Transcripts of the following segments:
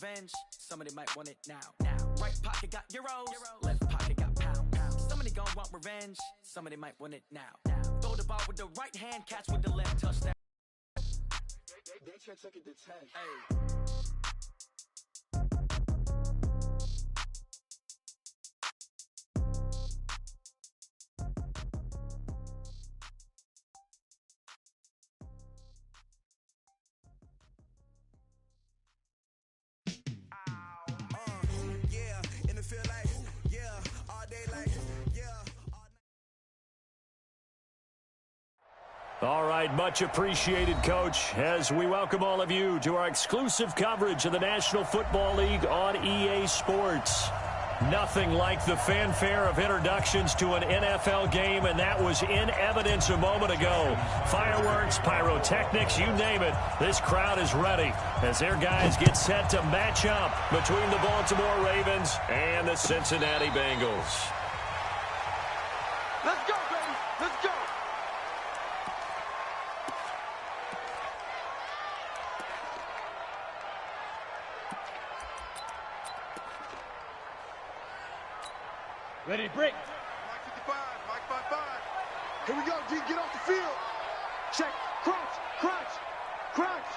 revenge. Somebody might want it now. Right pocket got euros, left pocket got pound. Somebody gon' want revenge. Somebody might want it now. Throw the ball with the right hand, catch with the left, touchdown. They took it to 10. Hey. All right, much appreciated, Coach, as we welcome all of you to our exclusive coverage of the National Football League on EA Sports. Nothing like the fanfare of introductions to an NFL game, and that was in evidence a moment ago. Fireworks, pyrotechnics, you name it. This crowd is ready as their guys get set to match up between the Baltimore Ravens and the Cincinnati Bengals. Let's go, baby. Let's go. Ready to break. Mike 55, Mike 55. Here we go, D, get off the field. Check, crunch, crunch, crunch.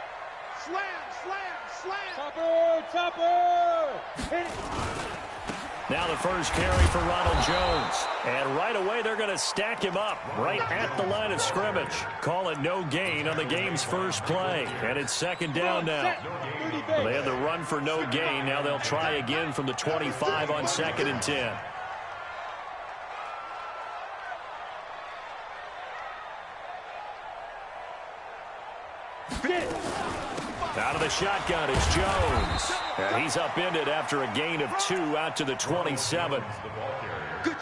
Slam, slam, slam. Topper. Hit it. Now the first carry for Ronald Jones. And right away they're going to stack him up right at the line of scrimmage. Call it no gain on the game's first play. And it's second down now. They had the run for no gain. Now they'll try again from the 25 on 2nd and 10. Out of the shotgun is Jones. And he's upended after a gain of 2 out to the 27.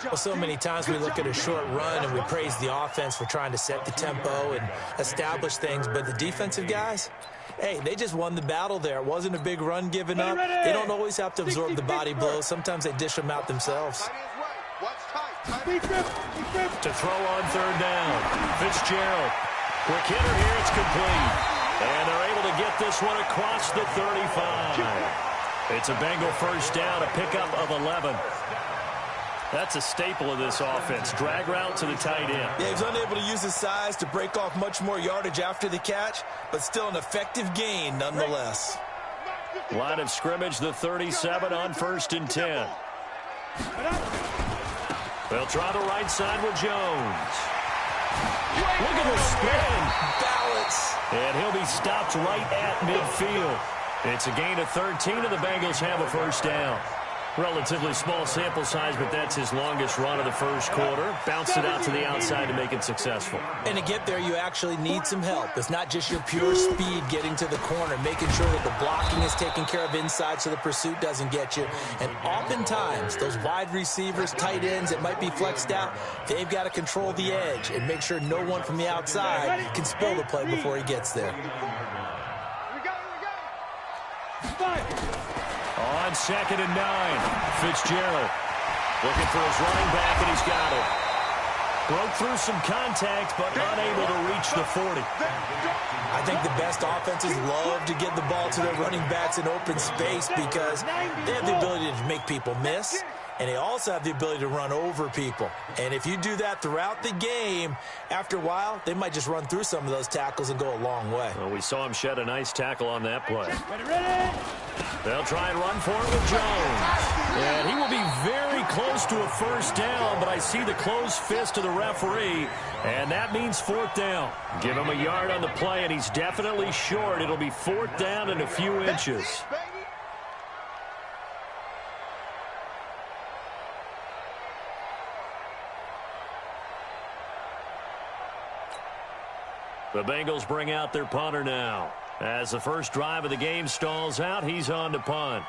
Well, so many times we look at a short run and we praise the offense for trying to set the tempo and establish things, but the defensive guys, hey, they just won the battle there. It wasn't a big run given up. They don't always have to absorb the body blows. Sometimes they dish them out themselves. To throw on 3rd down. Fitzgerald. Quick hitter here. It's complete. And they're able to get this one across the 35. It's a Bengal first down, a pickup of 11. That's a staple of this offense. Drag route to the tight end. Yeah, he was unable to use his size to break off much more yardage after the catch, but still an effective gain nonetheless. Line of scrimmage, the 37 on 1st and 10. They'll try the right side with Jones. Look at the spin. Balance. And he'll be stopped right at midfield. It's a gain of 13, and the Bengals have a first down. Relatively small sample size, but that's his longest run of the first quarter. Bounced it out to the outside to make it successful. And to get there, you actually need some help. It's not just your pure speed getting to the corner, making sure that the blocking is taken care of inside so the pursuit doesn't get you. And oftentimes, those wide receivers, tight ends that might be flexed out, they've got to control the edge and make sure no one from the outside can spill the play before he gets there. On 2nd and 9, Fitzgerald looking for his running back, and he's got it. Broke through some contact, but unable to reach the 40. I think the best offenses love to get the ball to their running backs in open space because they have the ability to make people miss, and they also have the ability to run over people. And if you do that throughout the game, after a while, they might just run through some of those tackles and go a long way. Well, we saw him shed a nice tackle on that play. They'll try and run for it with Jones. And he will be very close to a first down, but I see the closed fist of the referee, and that means 4th down. Give him a yard on the play, and he's definitely short. It'll be 4th down and a few inches. The Bengals bring out their punter now. As the first drive of the game stalls out, he's on to punt.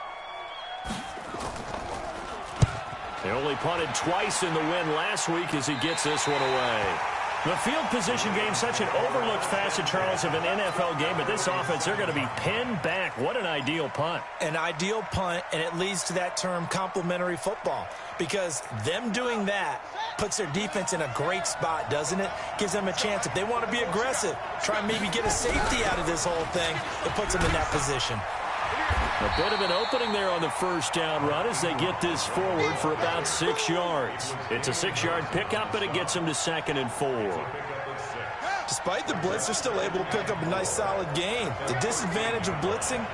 They only punted twice in the win last week as he gets this one away. The field position game, such an overlooked facet, Charles, of an NFL game, but this offense, they're going to be pinned back. What an ideal punt. An ideal punt, and it leads to that term complementary football, because them doing that puts their defense in a great spot, doesn't it? Gives them a chance. If they want to be aggressive, try and maybe get a safety out of this whole thing, it puts them in that position. A bit of an opening there on the first down run as they get this forward for about 6 yards. It's a 6-yard pickup, and it gets them to 2nd and 4. Despite the blitz, they're still able to pick up a nice, solid gain. The disadvantage of blitzing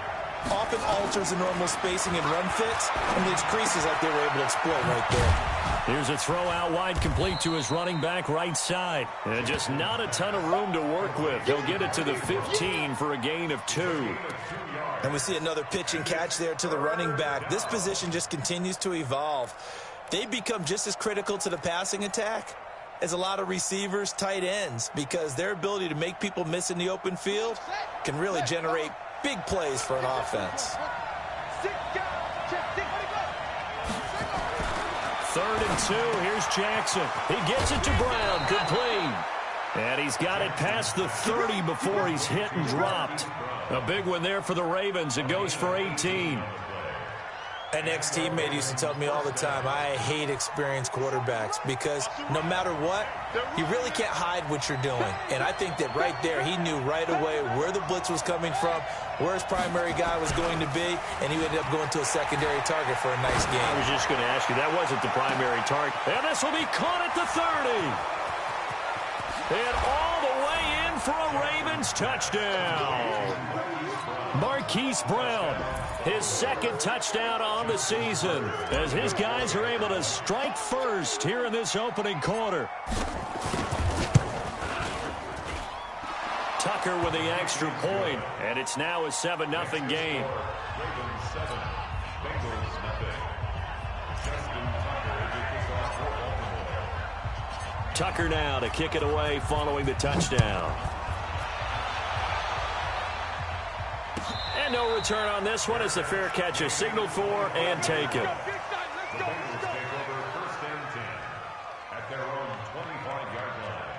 often alters the normal spacing and run fits and leaves creases like they were able to exploit right there. Here's a throw out wide, complete to his running back right side. And just not a ton of room to work with. He'll get it to the 15 for a gain of 2. And we see another pitch and catch there to the running back. This position just continues to evolve. They become just as critical to the passing attack as a lot of receivers, tight ends, because their ability to make people miss in the open field can really generate big plays for an offense. 3rd and 2. Here's Jackson. He gets it to Brown. Complete. And he's got it past the 30 before he's hit and dropped. A big one there for the Ravens. It goes for 18. An ex-teammate used to tell me all the time, I hate experienced quarterbacks because no matter what, you really can't hide what you're doing. And I think that right there, he knew right away where the blitz was coming from, where his primary guy was going to be, and he ended up going to a secondary target for a nice game. I was just going to ask you, that wasn't the primary target. And this will be caught at the 30. And all the way in for a Ravens touchdown. Marquise Brown, his 2nd touchdown on the season, as his guys are able to strike first here in this opening quarter. Tucker with the extra point, and it's now a 7-0 game. Ravens 7, Bengals nothing. Justin Tucker now to kick it away following the touchdown. And no return on this one as the fair catch is signaled for and taken. The Bengals take over 1st and 10 at their own 25-yard line.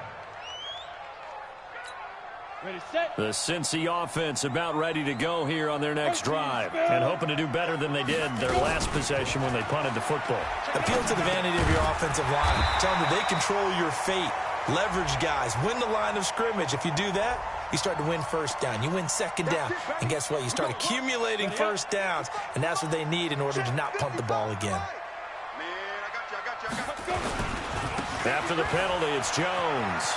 Ready, set. The Cincy offense about ready to go here on their next drive and hoping to do better than they did their last possession when they punted the football. Appeal to the vanity of your offensive line. Tell them that they control your fate. Leverage guys. Win the line of scrimmage. If you do that, you start to win 1st down. You win 2nd down. And guess what? You start accumulating 1st downs, and that's what they need in order to not punt the ball again. Man, I got you. After the penalty, it's Jones.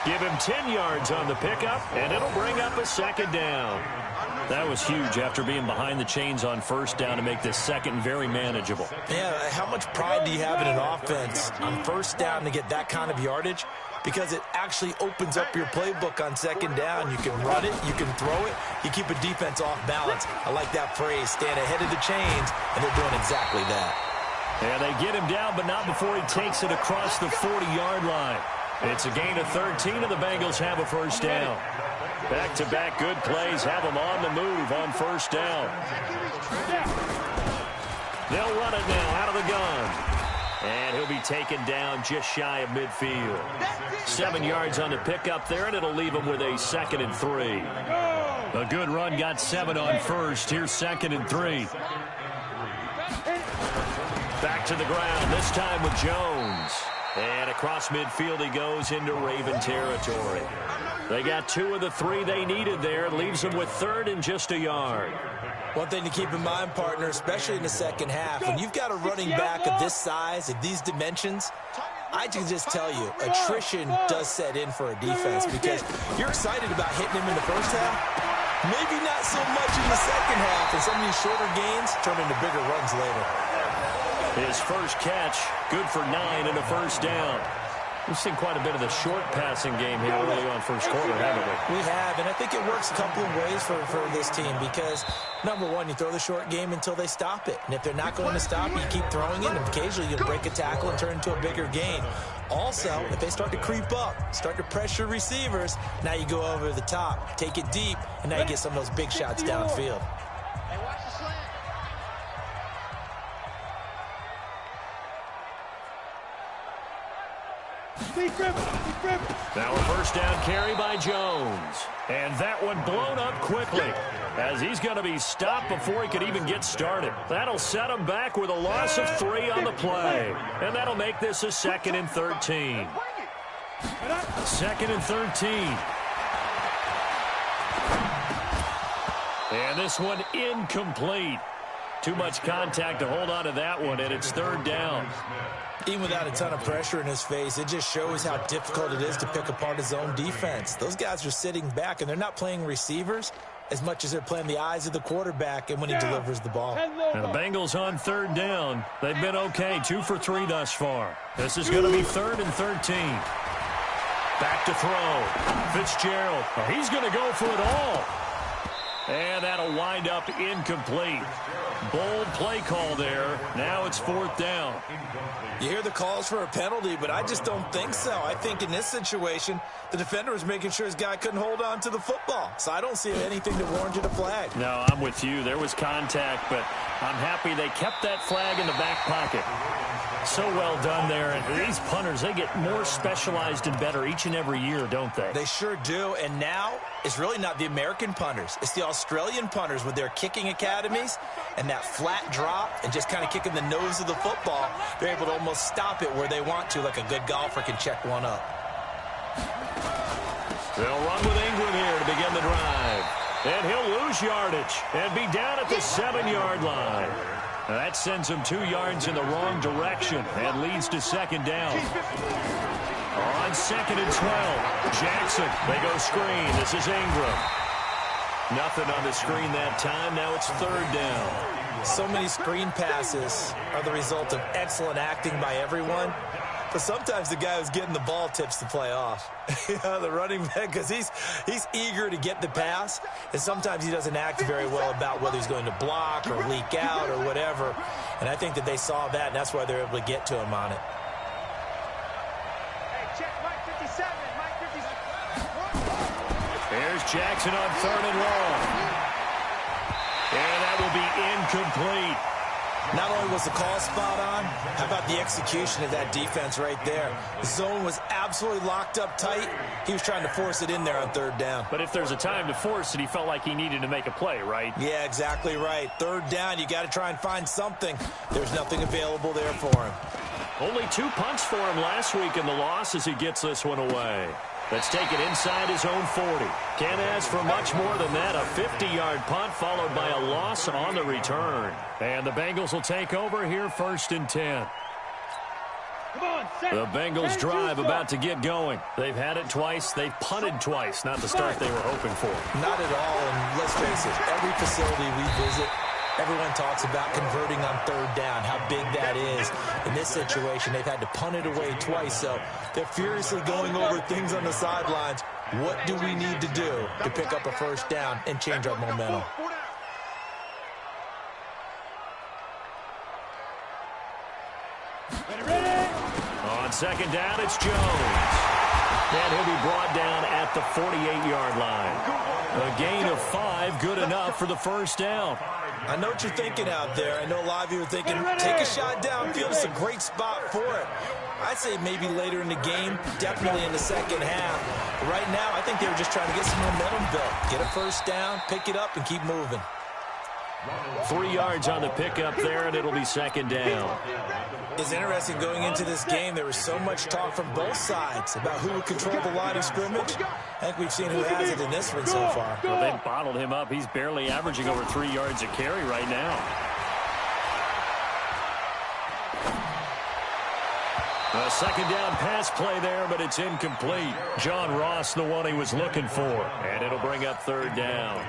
Give him 10 yards on the pickup, and it'll bring up a 2nd down. That was huge after being behind the chains on 1st down to make this 2nd very manageable. Yeah, how much pride do you have in an offense on 1st down to get that kind of yardage? Because it actually opens up your playbook on 2nd down. You can run it, you can throw it, you keep a defense off balance. I like that phrase, stand ahead of the chains, and they're doing exactly that. And they get him down, but not before he takes it across the 40-yard line. It's a gain of 13, and the Bengals have a 1st down. Back-to-back good plays have them on the move on 1st down. They'll run it now out of the gun. And he'll be taken down just shy of midfield. 7 yards on the pickup there, and it'll leave him with a 2nd and 3. A good run got 7 on 1st. Here's 2nd and 3. Back to the ground, this time with Jones. And across midfield he goes into Raven territory. They got 2 of the 3 they needed there. Leaves them with 3rd and just a yard. One thing to keep in mind, partner, especially in the 2nd half, when you've got a running back of this size, of these dimensions, I can just tell you, attrition does set in for a defense because you're excited about hitting him in the 1st half. Maybe not so much in the 2nd half, and some of these shorter gains turn into bigger runs later. His 1st catch, good for 9 and a 1st down. We've seen quite a bit of the short passing game here early on 1st quarter, haven't we? We have, and I think it works a couple of ways for this team because, number one, you throw the short game until they stop it. And if they're not going to stop it, you keep throwing it, and occasionally you'll break a tackle and turn into a bigger gain. Also, if they start to creep up, start to pressure receivers, now you go over the top, take it deep, and now you get some of those big shots downfield. Now a 1st down carry by Jones. And that one blown up quickly as he's going to be stopped before he could even get started. That'll set him back with a loss of 3 on the play. And that'll make this a 2nd and 13. 2nd and 13. And this one incomplete. Too much contact to hold on to that one, and it's third down. Even without a ton of pressure in his face, it just shows how difficult it is to pick apart his own defense. Those guys are sitting back, and they're not playing receivers as much as they're playing the eyes of the quarterback and when he delivers the ball. And the Bengals on third down. They've been okay, 2 for 3 thus far. This is going to be 3rd and 13. Back to throw. Fitzgerald, he's going to go for it all. And that'll wind up incomplete. Bold play call there. Now it's 4th down. You hear the calls for a penalty, but I just don't think so. I think in this situation, the defender was making sure his guy couldn't hold on to the football. So I don't see anything that warranted a flag. No, I'm with you. There was contact, but I'm happy they kept that flag in the back pocket. So well done there. And these punters, they get more specialized and better each and every year, don't they? They sure do. And now it's really not the American punters. It's the Australian punters with their kicking academies and that flat drop and just kind of kicking the nose of the football. They're able to almost stop it where they want to, like a good golfer can check one up. They'll run with Ingram here to begin the drive. And he'll lose yardage and be down at the 7-yard line. That sends him 2 yards in the wrong direction and leads to 2nd down. On 2nd and 12, Jackson, they go screen. This is Ingram. Nothing on the screen that time. Now it's 3rd down. So many screen passes are the result of excellent acting by everyone. But sometimes the guy who's getting the ball tips the play off. The running back, because he's eager to get the pass, and sometimes he doesn't act very well about whether he's going to block or leak out or whatever. And I think that they saw that, and that's why they're able to get to him on it. Hey, check Mike 57. Mike 57. Here's Jackson on 3rd and long. And that will be incomplete. Not only was the call spot on, how about the execution of that defense right there? The zone was absolutely locked up tight. He was trying to force it in there on 3rd down. But if there's a time to force it, he felt like he needed to make a play, right? Yeah, exactly right. 3rd down, you got to try and find something. There's nothing available there for him. Only 2 punts for him last week in the loss as he gets this one away. Let's take it inside his own 40. Can't ask for much more than that. A 50-yard punt followed by a loss on the return. And the Bengals will take over here 1st and 10. The Bengals drive about to get going. They've had it twice. They've punted twice. Not the start they were hoping for. Not at all. And let's face it, every facility we visit, everyone talks about converting on 3rd down, how big that is. In this situation, they've had to punt it away twice, so they're furiously going over things on the sidelines. What do we need to do to pick up a 1st down and change our momentum? On 2nd down, it's Jones. And he'll be brought down at the 48-yard line. A gain of 5, good enough for the 1st down. I know what you're thinking out there. I know a lot of you are thinking, take a shot downfield. It's a great spot for it. I'd say maybe later in the game, definitely in the 2nd half. But right now, I think they were just trying to get some momentum built. Get a 1st down, pick it up, and keep moving. 3 yards on the pickup there, and it'll be 2nd down. It's interesting going into this game. There was so much talk from both sides about who would control the line of scrimmage. I think we've seen who has it in this one so far. Well, they've bottled him up. He's barely averaging over 3 yards a carry right now. A 2nd down pass play there, but it's incomplete. John Ross, the one he was looking for, and it'll bring up 3rd down.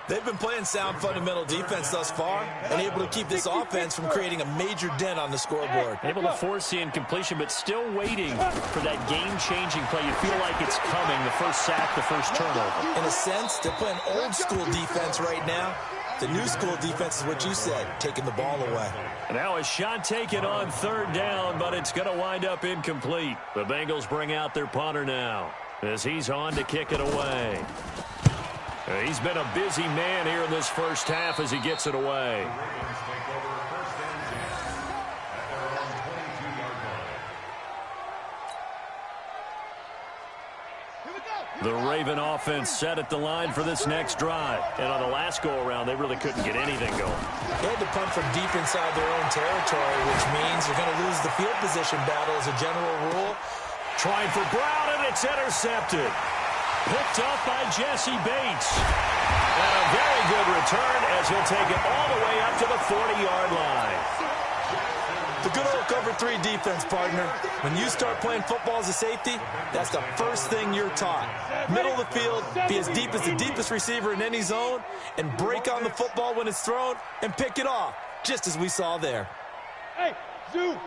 They've been playing sound fundamental defense thus far and able to keep this offense from creating a major dent on the scoreboard. Able to force the incompletion, but still waiting for that game-changing play. You feel like it's coming, the first sack, the first turnover. In a sense, they're playing old-school defense right now. The new school defense is what you said, taking the ball away. Now a shot taken on 3rd down, but it's going to wind up incomplete. The Bengals bring out their punter now as he's on to kick it away. He's been a busy man here in this 1st half as he gets it away. The Raven offense set at the line for this next drive. And on the last go-around, they really couldn't get anything going. They had to punt from deep inside their own territory, which means you're going to lose the field position battle as a general rule. Trying for Brown, and it's intercepted. Picked up by Jesse Bates. And a very good return as he'll take it all the way up to the 40-yard line. The good old cover 3 defense, partner. When you start playing football as a safety, that's the first thing you're taught. Middle of the field, be as deep as the deepest receiver in any zone, and break on the football when it's thrown and pick it off, just as we saw there. Hey, Zoo! Line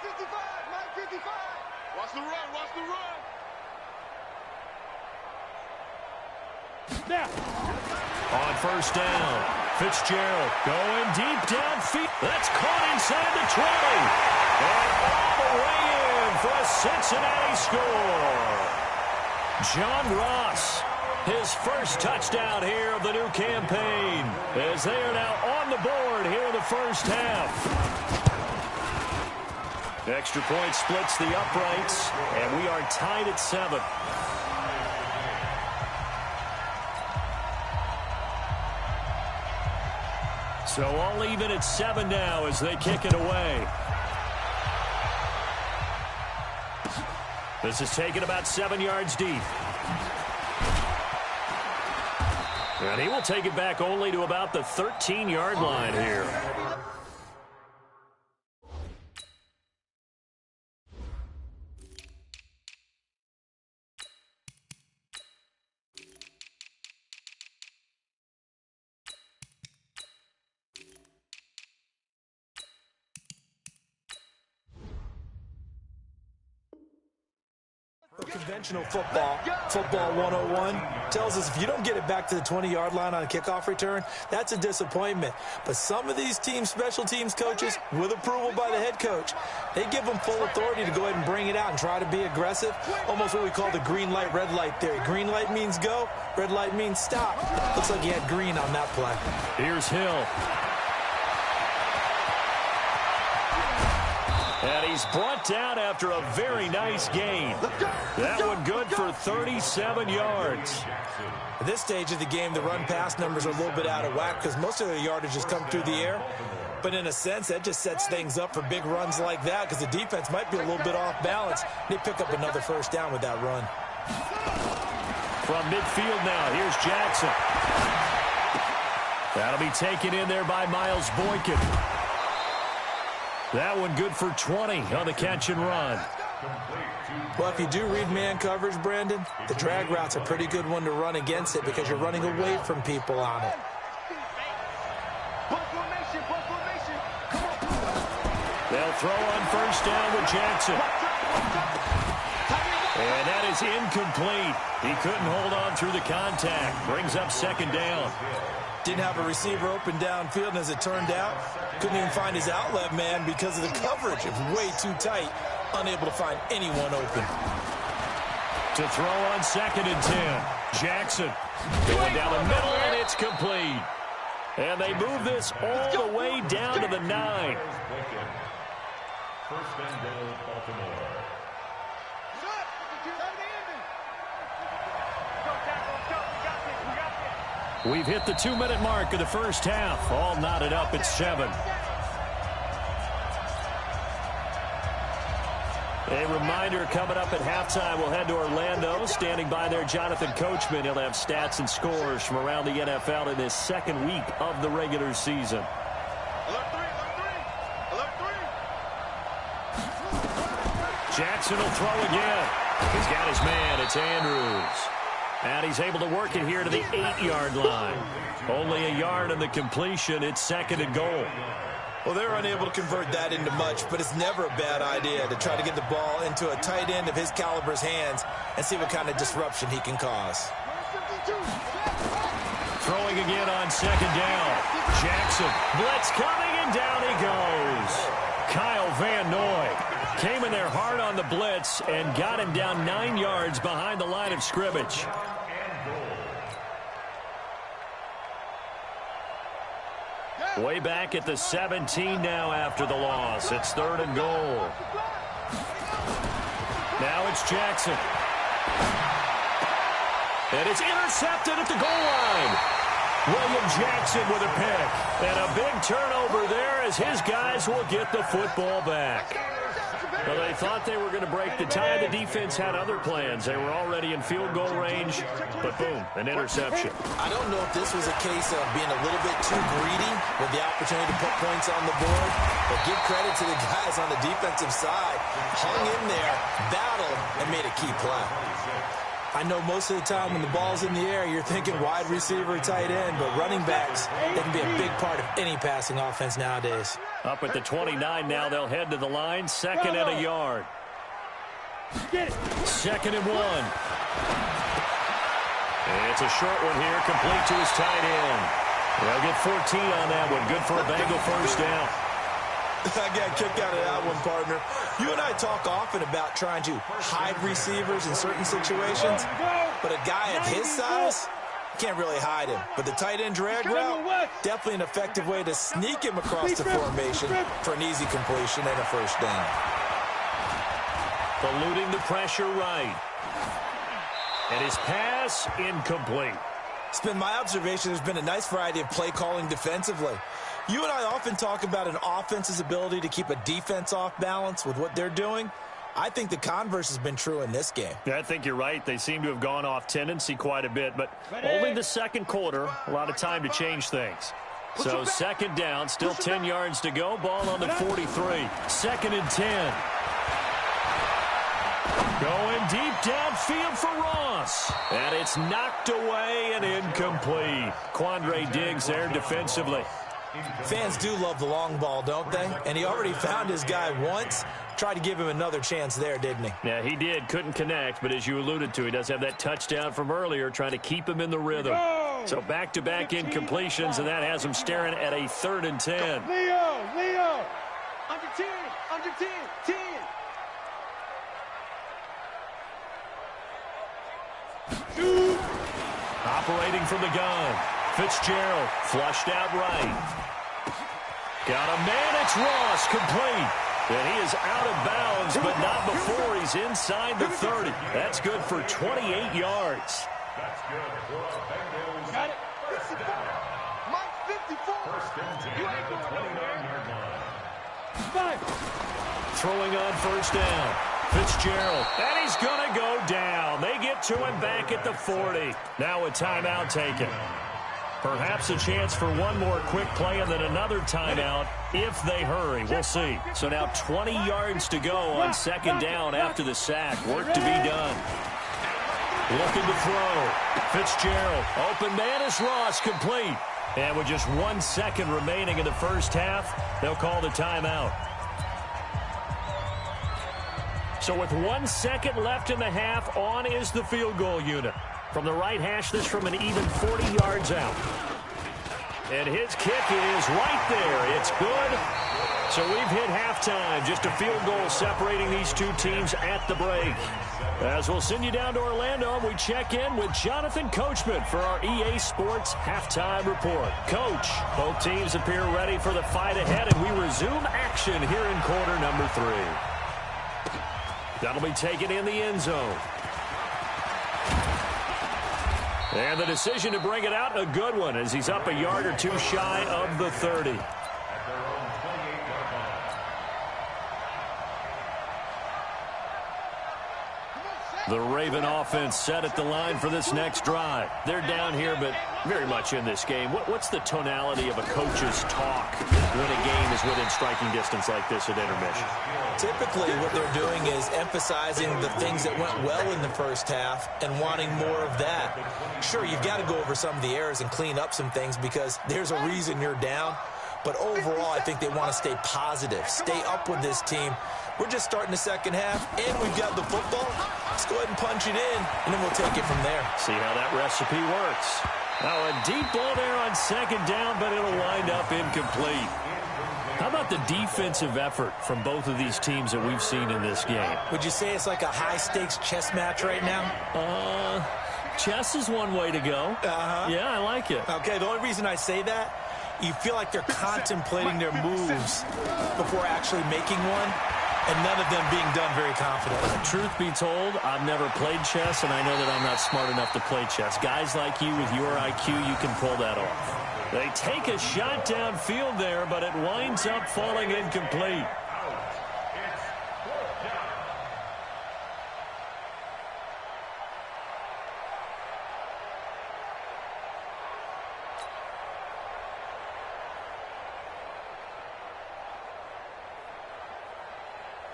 55, line 55. Watch the run, watch the run. Now. On first down, Fitzgerald going deep downfield. That's caught inside the 20. And all the way in for a Cincinnati score. John Ross, his first touchdown here of the new campaign, as they are now on the board here in the first half. Extra point splits the uprights, and we are tied at 7. So all even at 7 now as they kick it away. This is taken about 7 yards deep. And he will take it back only to about the 13-yard line here. Conventional football 101, tells us if you don't get it back to the 20-yard line on a kickoff return, that's a disappointment. But some of these team special teams coaches, with approval by the head coach, they give them full authority to go ahead and bring it out and try to be aggressive, almost what we call the green light, red light theory. Green light means go, red light means stop. Looks like he had green on that play. Here's Hill. And he's brought down after a very nice gain. That one good for 37 yards. At this stage of the game, the run-pass numbers are a little bit out of whack because most of the yardage has come through the air. But in a sense, that just sets things up for big runs like that because the defense might be a little bit off balance. They pick up another first down with that run. From midfield now, here's Jackson. That'll be taken in there by Miles Boykin. That one good for 20 on the catch and run. Well, if you do read man coverage, Brandon, the drag route's a pretty good one to run against it because you're running away from people on it. They'll throw on first down with Jackson. And that is incomplete. He couldn't hold on through the contact. Brings up second down. Didn't have a receiver open downfield, and as it turned out, couldn't even find his outlet man because of the coverage. It was way too tight, unable to find anyone open. To throw on second and 10. Jackson going down the middle, and it's complete. And they move this all the way down to the 9. First and goal, Baltimore. We've hit the 2-minute mark of the first half. All knotted up at 7. A reminder, coming up at halftime, we'll head to Orlando. Standing by there, Jonathan Coachman. He'll have stats and scores from around the NFL in his second week of the regular season. Alert 3, alert 3, alert 3. Jackson will throw again. He's got his man. It's Andrews. And he's able to work it here to the 8-yard line. Only a yard on the completion. It's second and goal. Well, they're unable to convert that into much, but it's never a bad idea to try to get the ball into a tight end of his caliber's hands and see what kind of disruption he can cause. Throwing again on second down. Jackson, blitz coming, and down he goes. Kyle Van Noy came in there hard on the blitz and got him down 9 yards behind the line of scrimmage. Way back at the 17 now after the loss. It's third and goal. Now it's Jackson. And it's intercepted at the goal line. William Jackson with a pick. And a big turnover there as his guys will get the football back. Well, they thought they were going to break the tie. The defense had other plans. They were already in field goal range, but boom, an interception. I don't know if this was a case of being a little bit too greedy with the opportunity to put points on the board, but give credit to the guys on the defensive side. Hung in there, battled, and made a key play. I know most of the time when the ball's in the air, you're thinking wide receiver, tight end, but running backs, they can be a big part of any passing offense nowadays. Up at the 29 now, they'll head to the line. Second and a yard. Second and 1. It's a short one here, complete to his tight end. They'll get 14 on that one. Good for a Bengal first down. I got a kick out of that one, partner. You and I talk often about trying to hide receivers in certain situations, but a guy of his size can't really hide him. But the tight end drag route, definitely an effective way to sneak him across the formation for an easy completion and a first down. Eluding the pressure right. And his pass incomplete. It's been my observation there's been a nice variety of play calling defensively. You and I often talk about an offense's ability to keep a defense off balance with what they're doing. I think the converse has been true in this game. Yeah, I think you're right. They seem to have gone off tendency quite a bit, but only the second quarter, a lot of time to change things. So second down, still 10 yards to go. Ball on the 43. Second and 10. Going deep downfield for Ross. And it's knocked away and incomplete. Quandre Diggs there defensively. Fans do love the long ball, don't they? And he already found his guy once. Tried to give him another chance there, didn't he? Yeah, he did. Couldn't connect, but as you alluded to, he does have that touchdown from earlier, trying to keep him in the rhythm. So back-to-back incompletions, and that has him staring at a 3rd and 10. Leo! Under 10! Under 10! 10! Operating from the gun. Fitzgerald flushed out right. Got a man. It's Ross, complete. And he is out of bounds, but not before he's inside the 30. That's good for 28 yards. That's good for a Bengals. Got it. Mike 54. First and 10 at the 29-yard line. 5. Throwing on first down. Fitzgerald, and he's going to go down. They get to him back at the 40. Now a timeout taken. Perhaps a chance for one more quick play and then another timeout if they hurry. We'll see. So now 20 yards to go on second down after the sack. Work to be done. Looking to throw. Fitzgerald, open man is Ross, complete. And with just 1 second remaining in the first half, they'll call the timeout. So with 1 second left in the half, on is the field goal unit. From the right hash, this from an even 40 yards out. And his kick is right there. It's good. So we've hit halftime. Just a field goal separating these two teams at the break. As we'll send you down to Orlando, we check in with Jonathan Coachman for our EA Sports Halftime Report. Coach, both teams appear ready for the fight ahead, and we resume action here in quarter number 3. That'll be taken in the end zone. And the decision to bring it out, a good one, as he's up a yard or two shy of the 30. The Raven offense set at the line for this next drive. They're down here, but very much in this game. What's the tonality of a coach's talk when a game is within striking distance like this at intermission? Typically, what they're doing is emphasizing the things that went well in the first half and wanting more of that. Sure, you've got to go over some of the errors and clean up some things because there's a reason you're down. But overall, I think they want to stay positive, stay up with this team. We're just starting the second half, and we've got the football. Let's go ahead and punch it in, and then we'll take it from there. See how that recipe works. Now a deep ball there on second down, but it'll wind up incomplete. How about the defensive effort from both of these teams that we've seen in this game? Would you say it's like a high-stakes chess match right now? Chess is one way to go. Yeah, I like it. Okay, the only reason I say that, you feel like they're contemplating their moves before actually making one, and none of them being done very confidently. Truth be told, I've never played chess, and I know that I'm not smart enough to play chess. Guys like you with your IQ, you can pull that off. They take a shot downfield there, but it winds up falling incomplete.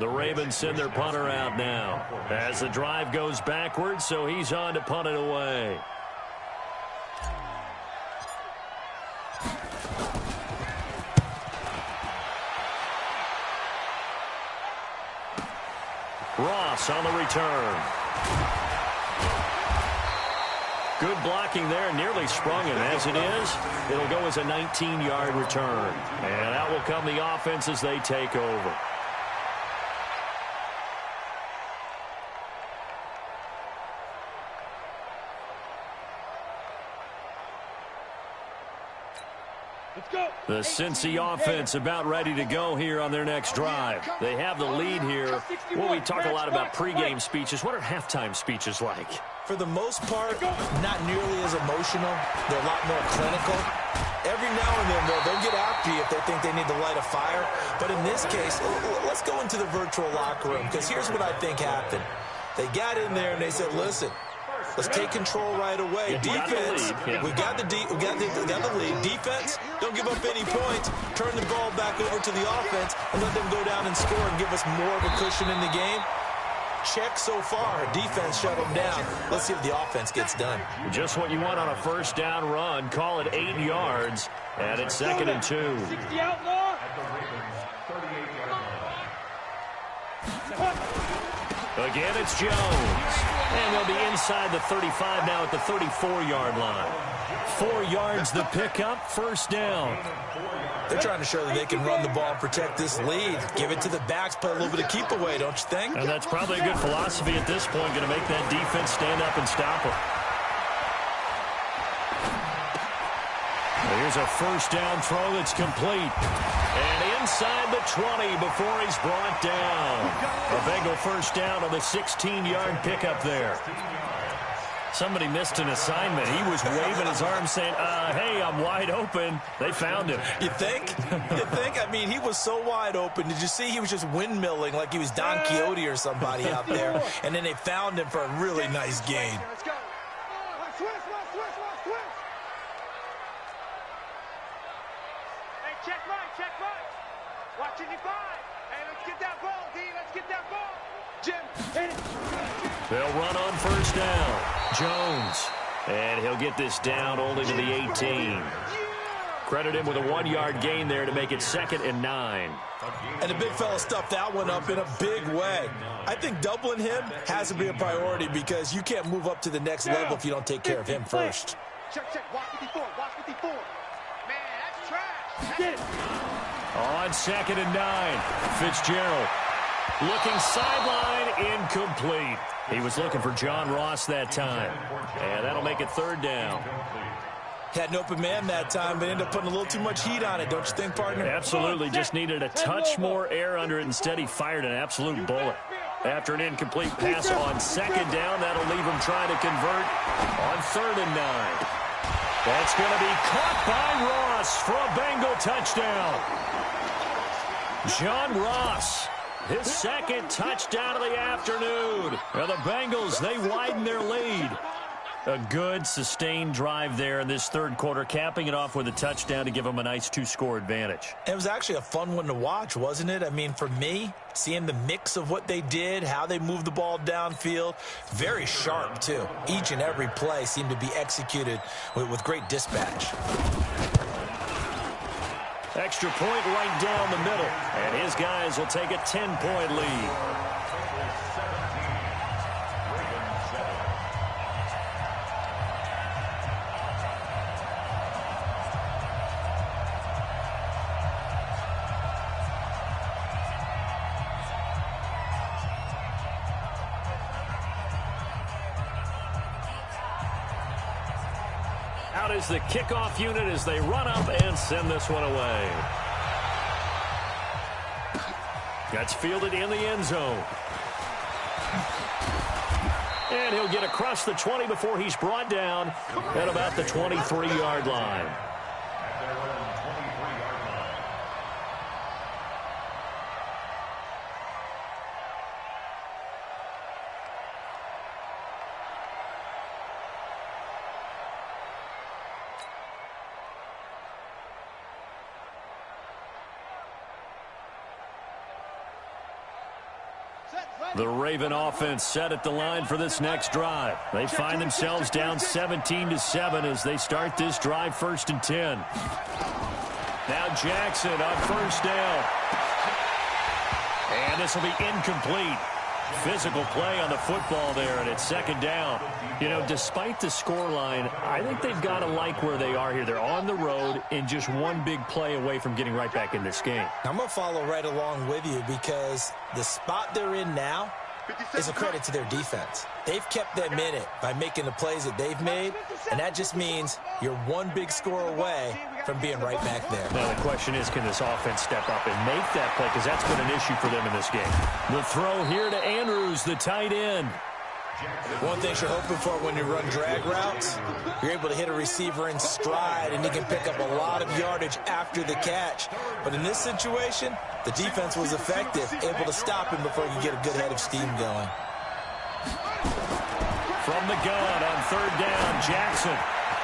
The Ravens send their punter out now as the drive goes backwards, so he's on to punt it away. Ross on the return. Good blocking there, nearly sprung him. As it is, it'll go as a 19-yard return. And out will come the offense as they take over. The Cincy offense about ready to go here on their next drive. They have the lead here. Well, we talk a lot about pregame speeches. What are halftime speeches like? For the most part, not nearly as emotional. They're a lot more clinical. Every now and then, they'll get after you if they think they need to light a fire. But in this case, let's go into the virtual locker room, because here's what I think happened. They got in there and they said, listen, let's take control right away. Defense, we got the lead. Defense, don't give up any points. Turn the ball back over to the offense and let them go down and score and give us more of a cushion in the game. Check so far. Defense shut them down. Let's see if the offense gets done. Just what you want on a first down run. Call it 8 yards, and it's 2nd and 2. Again, it's Jones. And they'll be inside the 35 now at the 34-yard line. 4 yards the pickup, first down. They're trying to show that they can run the ball and protect this lead. Give it to the backs, play a little bit of keep away, don't you think? And that's probably a good philosophy at this point, going to make that defense stand up and stop them. Here's a first down throw that's complete. And inside the 20 before he's brought down. A Bengal first down on the 16-yard pickup there. Somebody missed an assignment. He was waving his arm saying, hey, I'm wide open. They found him. You think? You think? I mean, he was so wide open. Did you see he was just windmilling like he was Don Quixote or somebody out there? And then they found him for a really nice gain. Let's go. Switch. Hey, check right. Watch it, you five. Hey, let's get that ball, D. Let's get that ball. Jim, hit it. They'll run on first down. Jones. And he'll get this down only to the 18. Credit him with a 1-yard gain there to make it 2nd and 9. And the big fella stuffed that one up in a big way. I think doubling him has to be a priority because you can't move up to the next level if you don't take care of him first. Check. Watch 54. Man, that's trash. Get it. On 2nd and 9. Fitzgerald. Looking sideline, incomplete. He was looking for John Ross that time. And that'll make it 3rd down. Had an open man that time, but ended up putting a little too much heat on it, don't you think, partner? Absolutely. Just needed a touch more air under it. Instead, he fired an absolute bullet. After an incomplete pass on 2nd down, that'll leave him trying to convert on 3rd and 9. That's going to be caught by Ross for a Bengal touchdown. John Ross. His 2nd touchdown of the afternoon. Now the Bengals, they widen their lead. A good, sustained drive there in this 3rd quarter, capping it off with a touchdown to give them a nice 2-score advantage. It was actually a fun one to watch, wasn't it? I mean, for me, seeing the mix of what they did, how they moved the ball downfield, very sharp, too. Each and every play seemed to be executed with great dispatch. Extra point right down the middle. And his guys will take a 10-point lead. Out is the kickoff unit as they run up and send this one away. That's fielded in the end zone. And he'll get across the 20 before he's brought down at about the 23-yard line. The Raven offense set at the line for this next drive. They find themselves down 17-7 as they start this drive 1st and 10. Now Jackson on 1st down. And this will be incomplete. Physical play on the football there, and it's 2nd down. You know, despite the scoreline, I think they've got to like where they are here. They're on the road and just one big play away from getting right back in this game. I'm going to follow right along with you because the spot they're in now is a credit to their defense. They've kept them in it by making the plays that they've made, and that just means you're one big score away from being right back there. Now the question is, can this offense step up and make that play? Because that's been an issue for them in this game. The throw here to Andrews, the tight end. One thing you're hoping for when you run drag routes, you're able to hit a receiver in stride, and he can pick up a lot of yardage after the catch. But in this situation, the defense was effective, able to stop him before he could get a good head of steam going. From the gun on 3rd down, Jackson.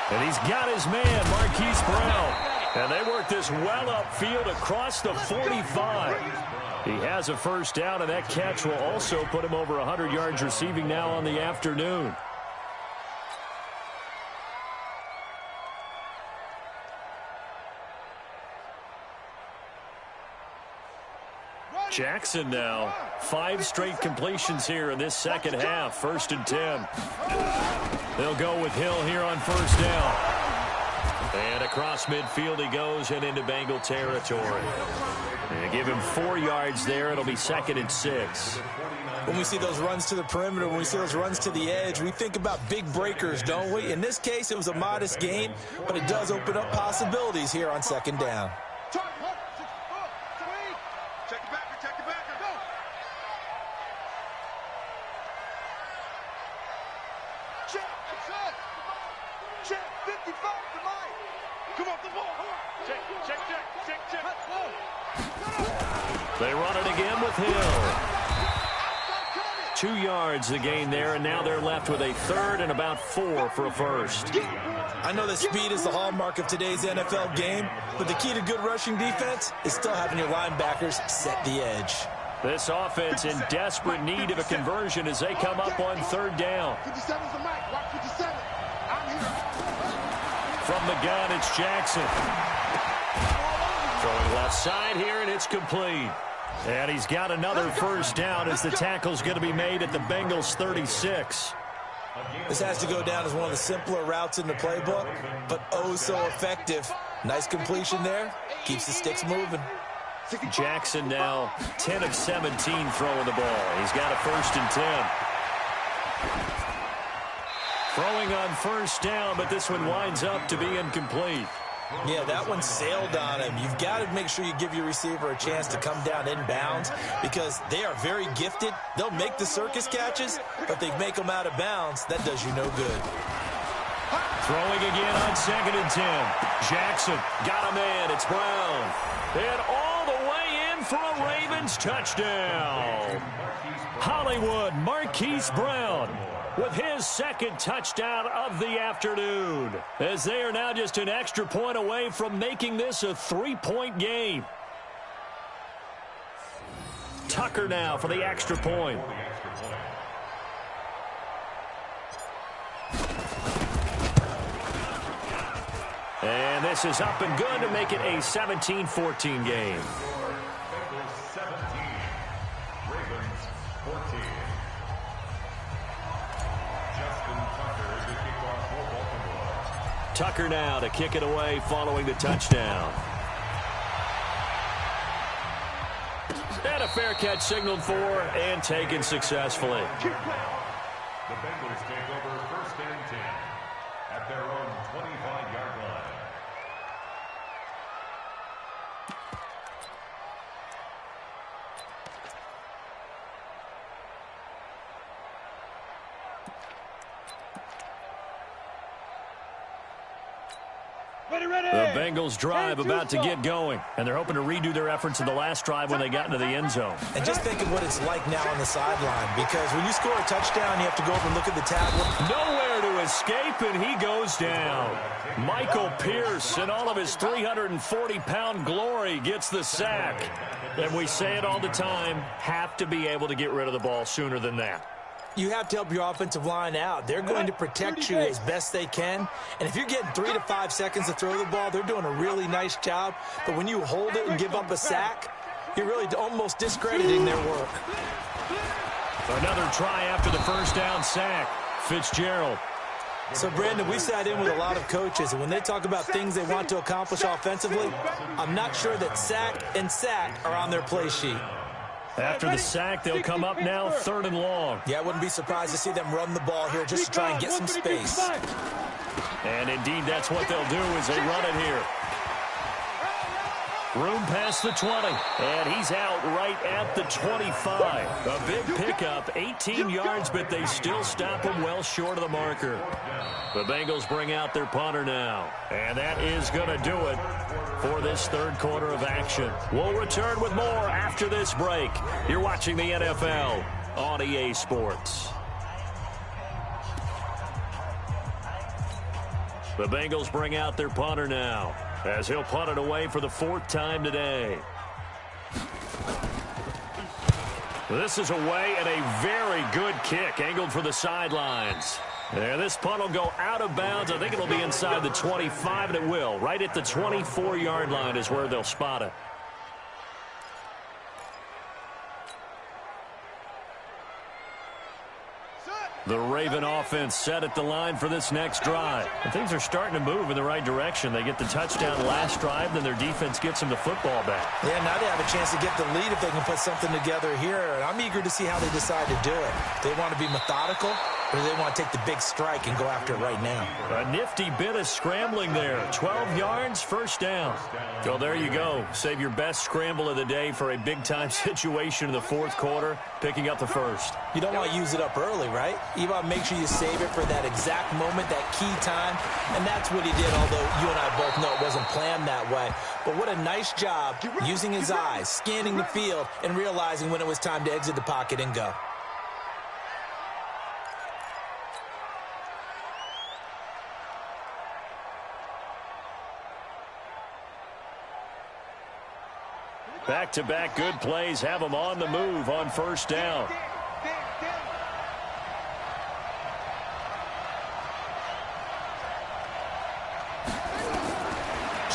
And he's got his man, Marquise Brown. And they work this well upfield across the 45. He has a 1st down, and that catch will also put him over 100 yards receiving now on the afternoon. Jackson now, 5 straight completions here in this 2nd half, 1st and 10. They'll go with Hill here on 1st down. And across midfield he goes and into Bengal territory. And give him 4 yards there. It'll be 2nd and 6. When we see those runs to the perimeter, when we see those runs to the edge, we think about big breakers, don't we? In this case, it was a modest gain, but it does open up possibilities here on 2nd down. They run it again with Hill. 2 yards the gain there, and now they're left with a 3rd and about 4 for a 1st. I know that speed is the hallmark of today's NFL game, but the key to good rushing defense is still having your linebackers set the edge. This offense in desperate need of a conversion as they come up on 3rd down. 57's the mic. Watch 57. I'm here. From the gun, it's Jackson. Throwing left side here, and it's complete. And he's got another 1st down as the tackle's going to be made at the Bengals 36. This has to go down as one of the simpler routes in the playbook, but oh so effective. Nice completion there. Keeps the sticks moving. Jackson now 10 of 17 throwing the ball. He's got a 1st and 10. Throwing on 1st down, but this one winds up to be incomplete. Yeah, that one sailed on him. You've got to make sure you give your receiver a chance to come down inbounds because they are very gifted. They'll make the circus catches, but they make them out of bounds. That does you no good. Throwing again on 2nd and 10. Jackson got a man. It's Brown. And all the way in for a Ravens touchdown. Hollywood Marquise Brown with his 2nd touchdown of the afternoon, as they are now just an extra point away from making this a 3-point game. Tucker now for the extra point. And this is up and good to make it a 17-14 game. Bengals 17, Ravens 14. Tucker now to kick it away following the touchdown. And a fair catch signaled for and taken successfully. The Bengals take over 1st and 10 at their own 25-yard line. The Bengals drive about to get going, and they're hoping to redo their efforts in the last drive when they got into the end zone. And just think of what it's like now on the sideline, because when you score a touchdown, you have to go over and look at the tablet. Nowhere to escape, and he goes down. Michael Pierce, in all of his 340-pound glory, gets the sack. And we say it all the time, have to be able to get rid of the ball sooner than that. You have to help your offensive line out. They're going to protect you as best they can. And if you're getting 3 to 5 seconds to throw the ball, they're doing a really nice job. But when you hold it and give up a sack, you're really almost discrediting their work. Another try after the first down sack. Fitzgerald. So, Brandon, we sat in with a lot of coaches, and when they talk about things they want to accomplish offensively, I'm not sure that sack and sack are on their play sheet. After the sack, they'll come up now 3rd and long. Yeah, I wouldn't be surprised to see them run the ball here just to try and get some space. And indeed, that's what they'll do as they run it here. Room past the 20, and he's out right at the 25. A big pickup, 18 yards, but they still stop him well short of the marker. The Bengals bring out their punter now, and that is going to do it for this 3rd quarter of action. We'll return with more after this break. You're watching the NFL on EA Sports. The Bengals bring out their punter now, as he'll punt it away for the 4th time today. This is away, and a very good kick angled for the sidelines. And this punt will go out of bounds. I think it'll be inside the 25, and it will. Right at the 24-yard line is where they'll spot it. The Raven offense set at the line for this next drive. And things are starting to move in the right direction. They get the touchdown last drive, then their defense gets them the football back. Yeah, now they have a chance to get the lead if they can put something together here. And I'm eager to see how they decide to do it. Do they want to be methodical, or do they want to take the big strike and go after it right now? A nifty bit of scrambling there. 12 yards, 1st down. So there you go. Save your best scramble of the day for a big-time situation in the 4th quarter, picking up the 1st. You don't want to use it up early, right? You want to make sure you save it for that exact moment, that key time. And that's what he did, although you and I both know it wasn't planned that way. But what a nice job using his eyes, scanning the field, and realizing when it was time to exit the pocket and go. Back-to-back good plays have them on the move on 1st down.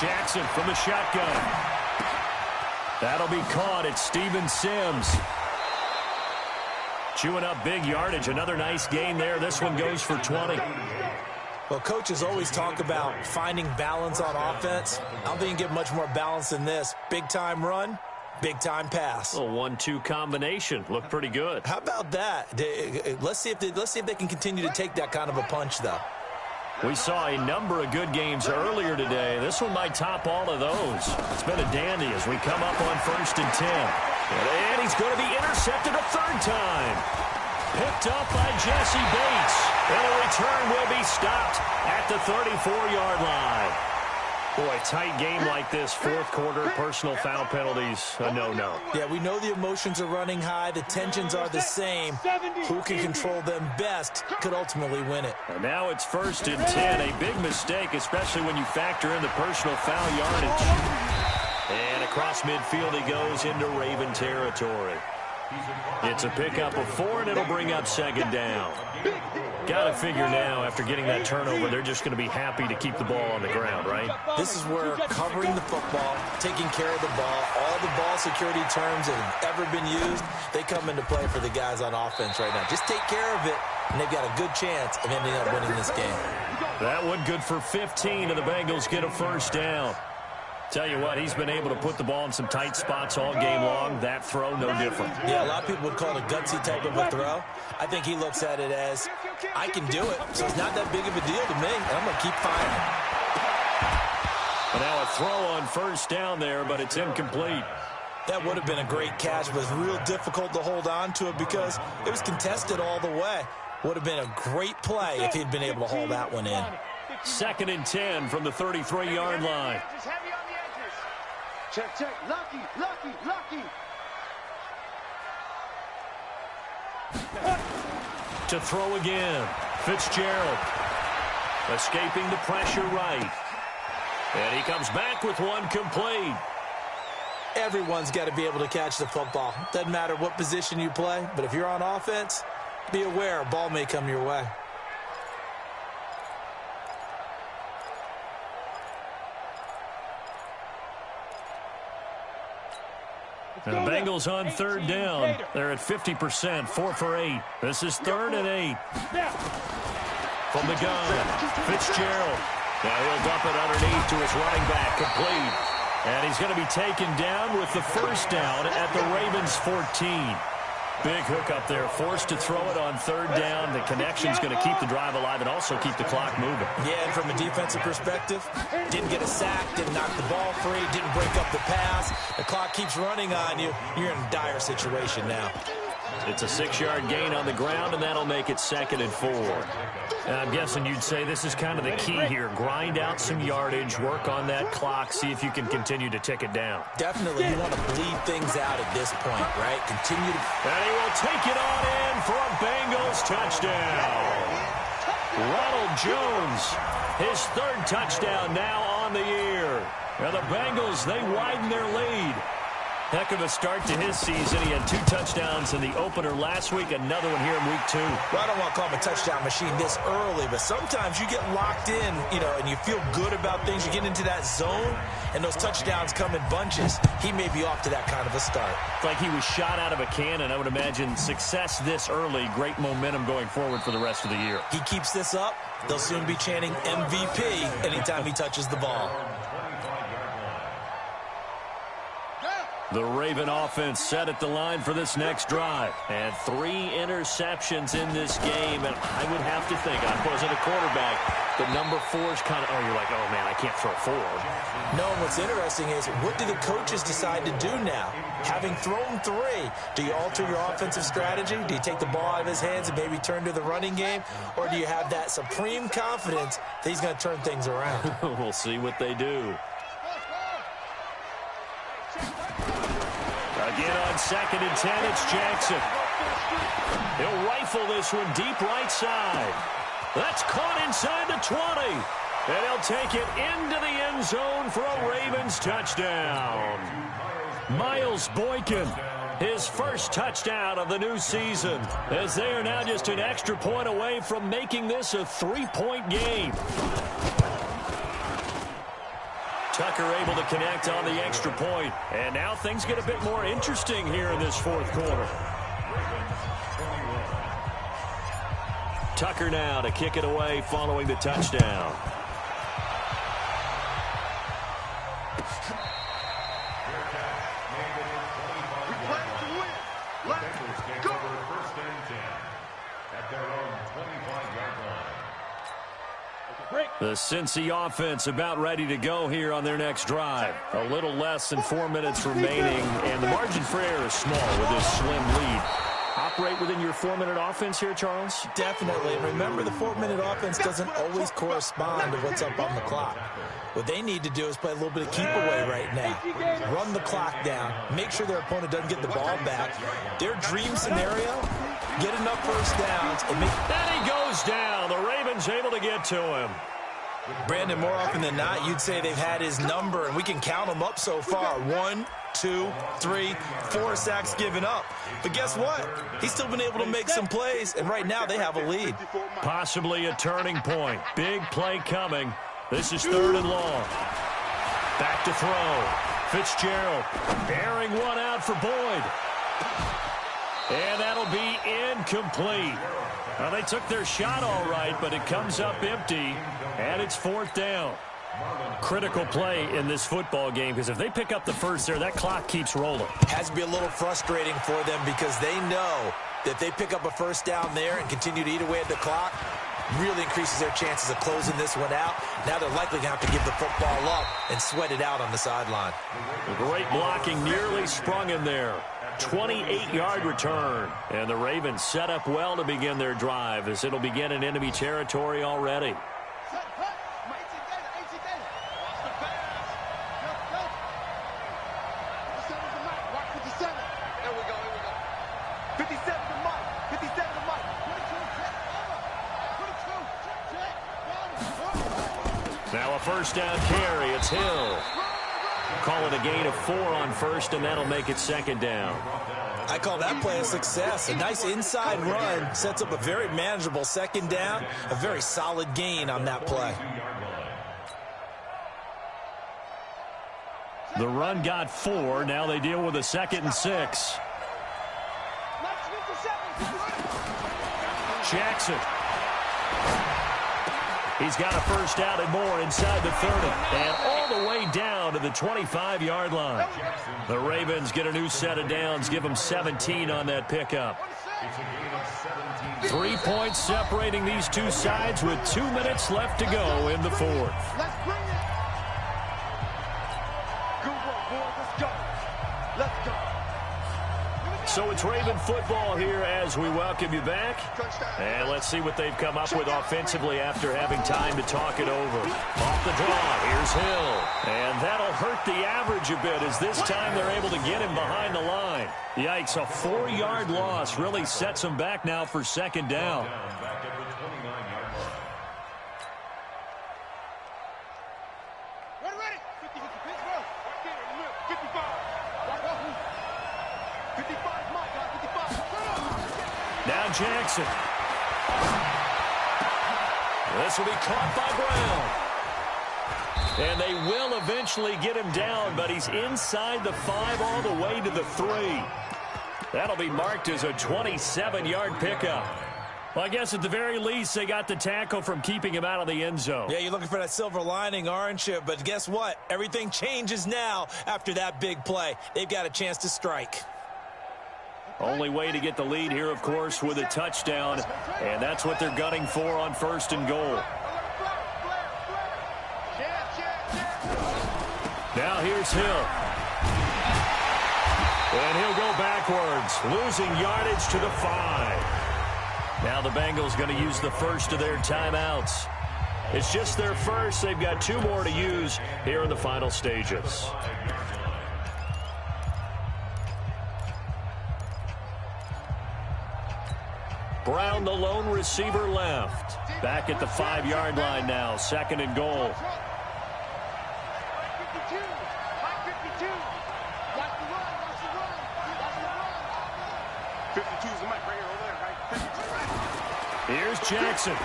Jackson from the shotgun. That'll be caught. It's Steven Sims. Chewing up big yardage. Another nice gain there. This one goes for 20. Well, coaches always talk about finding balance on offense. I don't think you can get much more balance than this. Big-time run, big-time pass. A 1-2 combination. Looked pretty good. How about that? Let's see if they can continue to take that kind of a punch, though. We saw a number of good games earlier today. This one might top all of those. It's been a dandy as we come up on 1st and 10. And he's going to be intercepted a 3rd time. Picked up by Jesse Bates. And a return will be stopped at the 34-yard line. Boy, tight game like this, 4th quarter, personal foul penalties, a no-no. Yeah, we know the emotions are running high. The tensions are the same. Who can control them best could ultimately win it. And now it's 1st and 10. A big mistake, especially when you factor in the personal foul yardage. And across midfield he goes into Raven territory. It's a pickup of 4, and it'll bring up 2nd down. Got to figure now, after getting that turnover, they're just going to be happy to keep the ball on the ground, right? This is where covering the football, taking care of the ball, all the ball security terms that have ever been used, they come into play for the guys on offense right now. Just take care of it, and they've got a good chance of ending up winning this game. That one good for 15, and the Bengals get a 1st down. Tell you what, he's been able to put the ball in some tight spots all game long. That throw, no different. Yeah, a lot of people would call it a gutsy type of a throw. I think he looks at it as, I can do it, so it's not that big of a deal to me, and I'm going to keep fighting. And now a throw on 1st down there, but it's incomplete. That would have been a great catch, but it's real difficult to hold on to it because it was contested all the way. Would have been a great play if he'd been able to haul that one in. 2nd and 10 from the 33-yard line. Check, check. Lucky, lucky, lucky. To throw again. Fitzgerald. Escaping the pressure right. And he comes back with one complete. Everyone's got to be able to catch the football. Doesn't matter what position you play, but if you're on offense, be aware a ball may come your way. The Bengals on third down. They're at 50%, 4 for 8. This is 3rd and 8. From the gun, Fitzgerald. Now he'll dump it underneath to his running back, complete. And he's going to be taken down with the first down at the Ravens' 14. Big hook up there, forced to throw it on third down. The connection's going to keep the drive alive and also keep the clock moving. Yeah, and from a defensive perspective, didn't get a sack, didn't knock the ball free, didn't break up the pass. The clock keeps running on you. You're in a dire situation now. It's a 6-yard gain on the ground, and that'll make it 2nd and 4. And I'm guessing you'd say this is kind of the key here. Grind out some yardage, work on that clock, see if you can continue to tick it down. Definitely, you want to bleed things out at this point, right? Continue to... And he will take it on in for a Bengals touchdown. Ronald Jones, his 3rd touchdown now on the year. Now the Bengals, they widen their lead. Heck of a start to his season. He had 2 touchdowns in the opener last week, another one here in week 2. Well, I don't want to call him a touchdown machine this early, but sometimes you get locked in, and you feel good about things. You get into that zone, and those touchdowns come in bunches. He may be off to that kind of a start. It's like he was shot out of a cannon. I would imagine success this early, great momentum going forward for the rest of the year. He keeps this up, they'll soon be chanting MVP anytime he touches the ball. The Raven offense set at the line for this next drive. And 3 interceptions in this game. And I would have to think, I wasn't a quarterback, the number 4 is kind of, you're like, oh, man, I can't throw 4. No, what's interesting is, what do the coaches decide to do now? Having thrown 3, do you alter your offensive strategy? Do you take the ball out of his hands and maybe turn to the running game? Or do you have that supreme confidence that he's going to turn things around? We'll see what they do. Again on 2nd and 10, it's Jackson. He'll rifle this one deep right side. That's caught inside the 20. And he'll take it into the end zone for a Ravens touchdown. Miles Boykin, his first touchdown of the new season, as they are now just an extra point away from making this a 3-point game. Tucker able to connect on the extra point. And now things get a bit more interesting here in this 4th quarter. Tucker now to kick it away following the touchdown. The Cincy offense about ready to go here on their next drive. A little less than 4 minutes remaining, and the margin for error is small with this slim lead. Operate within your 4-minute offense here, Charles? Definitely. And remember, the 4-minute offense doesn't always correspond to what's up on the clock. What they need to do is play a little bit of keep away right now. Run the clock down. Make sure their opponent doesn't get the ball back. Their dream scenario, get enough first downs. And he goes down. The Ravens able to get to him. Brandon, more often than not, you'd say they've had his number, and we can count them up so far. 1, 2, 3, 4 sacks given up. But guess what? He's still been able to make some plays, and right now they have a lead. Possibly a turning point. Big play coming. This is 3rd and long. Back to throw. Fitzgerald airing one out for Boyd. And that'll be incomplete. Well, they took their shot all right, but it comes up empty, and it's 4th down. Critical play in this football game, because if they pick up the first there, that clock keeps rolling. Has to be a little frustrating for them, because they know that if they pick up a first down there and continue to eat away at the clock, really increases their chances of closing this one out. Now they're likely going to have to give the football up and sweat it out on the sideline. Great blocking, nearly sprung in there. 28-yard return. And the Ravens set up well to begin their drive, as it'll begin in enemy territory already. first down carry. It's Hill. Call it a gain of 4 on first, and that'll make it second down. I call that play a success. A nice inside run sets up a very manageable second down. A very solid gain on that play. The run got 4. Now they deal with a 2nd and 6. Jackson. He's got a first down and more inside the 30. And all the way down to the 25-yard line. The Ravens get a new set of downs. Give them 17 on that pickup. 3 points separating these two sides with 2 minutes left to go in the fourth. Let's bring it. Good work, boys. Let's go. Let's go. So it's Raven football here as we welcome you back. And let's see what they've come up with offensively after having time to talk it over. Off the draw, here's Hill. And that'll hurt the average a bit as this time they're able to get him behind the line. Yikes, a 4-yard loss really sets them back now for second down. Ready. 50, pitch, bro. Right there in the middle. 55. Right off. 55, my guy. 55. Now Jackson. This will be caught by Brown. And they will eventually get him down, but he's inside the 5 all the way to the 3. That'll be marked as a 27-yard pickup. Well, I guess at the very least, they got the tackle from keeping him out of the end zone. Yeah, you're looking for that silver lining, aren't you? But guess what? Everything changes now after that big play. They've got a chance to strike. Only way to get the lead here, of course, with a touchdown. And that's what they're gunning for on 1st and goal. Now here's Hill. And he'll go backwards, losing yardage to the 5. Now the Bengals going to use the first of their timeouts. It's just their first. They've got 2 more to use here in the final stages. Brown, the lone receiver, left. Back at the 5-yard line now, 2nd and goal. 52's the mic right here over there, right? 52. Here's Jackson.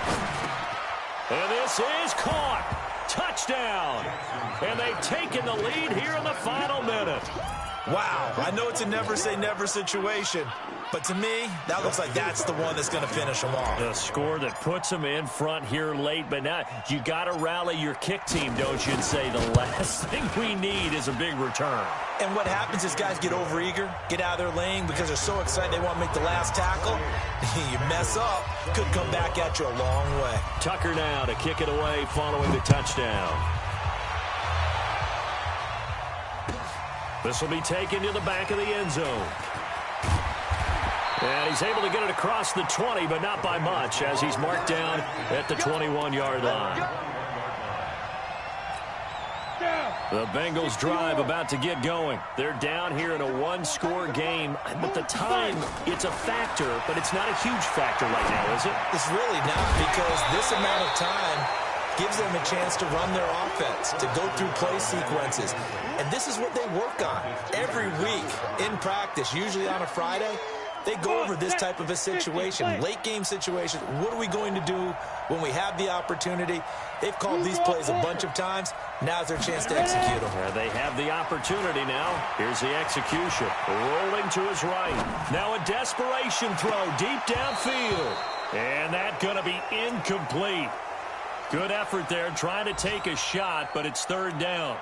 And this is caught. Touchdown. And they've taken the lead here in the final minute. Wow, I know it's a never-say-never situation, but to me, that looks like that's the one that's going to finish them off. The score that puts them in front here late, but now you got to rally your kick team, don't you, and say the last thing we need is a big return. And what happens is guys get overeager, get out of their lane because they're so excited they want to make the last tackle. You mess up, could come back at you a long way. Tucker now to kick it away following the touchdown. This will be taken to the back of the end zone. And he's able to get it across the 20, but not by much, as he's marked down at the 21-yard line. The Bengals drive about to get going. They're down here in a 1-score game, but the time, it's a factor, but it's not a huge factor right now, is it? It's really not, because this amount of time gives them a chance to run their offense, to go through play sequences. And this is what they work on every week in practice, usually on a Friday. They go over this type of a situation, late game situation. What are we going to do when we have the opportunity? They've called these plays a bunch of times. Now's their chance to execute them. They have the opportunity now. Here's the execution. Rolling to his right. Now a desperation throw deep downfield. And that's going to be incomplete. Good effort there, trying to take a shot, but it's 3rd down.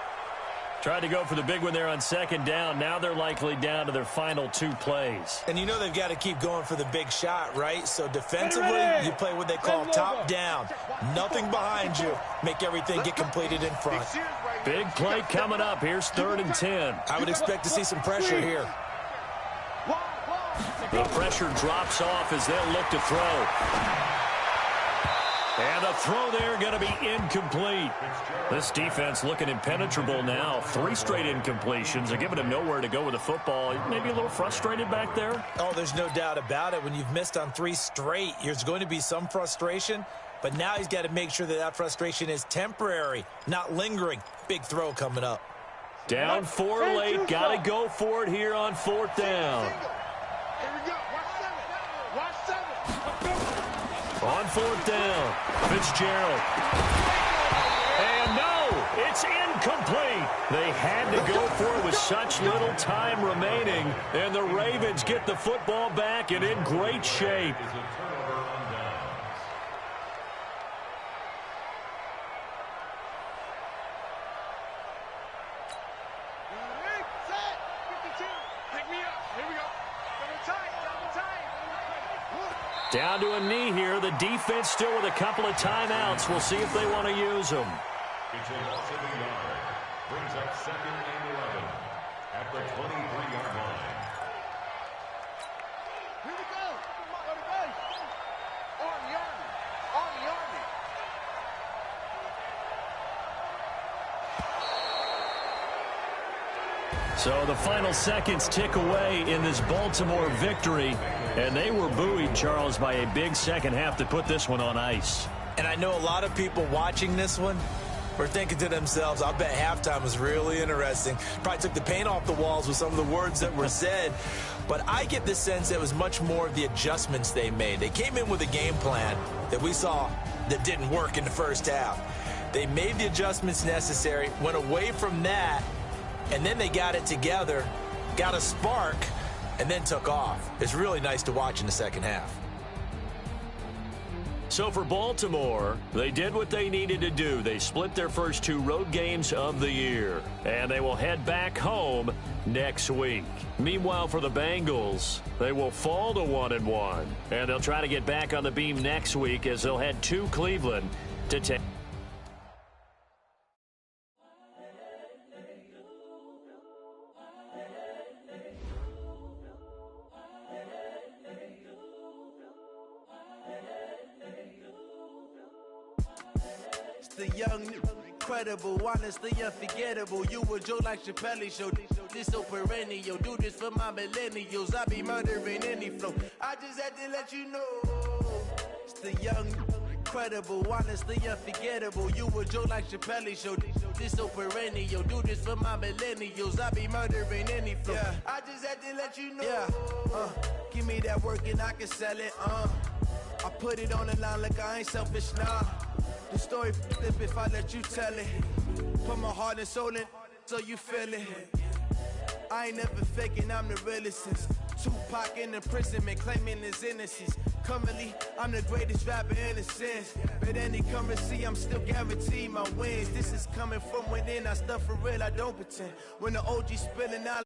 Tried to go for the big one there on 2nd down. Now they're likely down to their final 2 plays. And you know they've got to keep going for the big shot, right? So defensively, you play what they call top down. Nothing behind you. Make everything get completed in front. Big play coming up. Here's 3rd and 10. I would expect to see some pressure here. The pressure drops off as they'll look to throw. And the throw there going to be incomplete. This defense looking impenetrable now. 3 straight incompletions. They're giving him nowhere to go with the football. Maybe a little frustrated back there. Oh, there's no doubt about it. When you've missed on 3 straight, there's going to be some frustration. But now he's got to make sure that that frustration is temporary, not lingering. Big throw coming up. Down 4 late. Got to go for it here on 4th down. Here we go. Watch 7. On 4th down, Fitzgerald. And no, it's incomplete. They had to go for it with such little time remaining. And the Ravens get the football back and in great shape. Down to a knee here. The defense still with a couple of timeouts. We'll see if they want to use them. It's a loss of a yard. Brings up 2nd and 11 at the 23-yard line. Here we go. Go to base. Army. So the final seconds tick away in this Baltimore victory. And they were buoyed, Charles, by a big second half to put this one on ice. And I know a lot of people watching this one were thinking to themselves, I bet halftime was really interesting. Probably took the paint off the walls with some of the words that were said. But I get the sense that it was much more of the adjustments they made. They came in with a game plan that we saw that didn't work in the first half. They made the adjustments necessary, went away from that, and then they got it together, got a spark, and then took off. It's really nice to watch in the second half. So for Baltimore, they did what they needed to do. They split their first 2 road games of the year, and they will head back home next week. Meanwhile, for the Bengals, they will fall to 1-1, and they'll try to get back on the beam next week as they'll head to Cleveland to take. The young, incredible, honestly unforgettable. You a Joe like Chappelle show. This so perennial. Do this for my millennials. I be murdering any flow. I just had to let you know. It's the young, incredible, honestly unforgettable. You a Joe like Chappelle show. This so perennial. Do this for my millennials. I be murdering any flow. Yeah. I just had to let you know. Yeah. Give me that work and I can sell it. I put it on the line like I ain't selfish, nah. The story flip if I let you tell it. Put my heart and soul in so you feel it. I ain't never faking, I'm the realest since Tupac in imprisonment, claiming his innocence. Currently, I'm the greatest rapper in a sense. But any currency, I'm still guaranteed my wins. This is coming from within, I stuff for real, I don't pretend. When the OG spilling out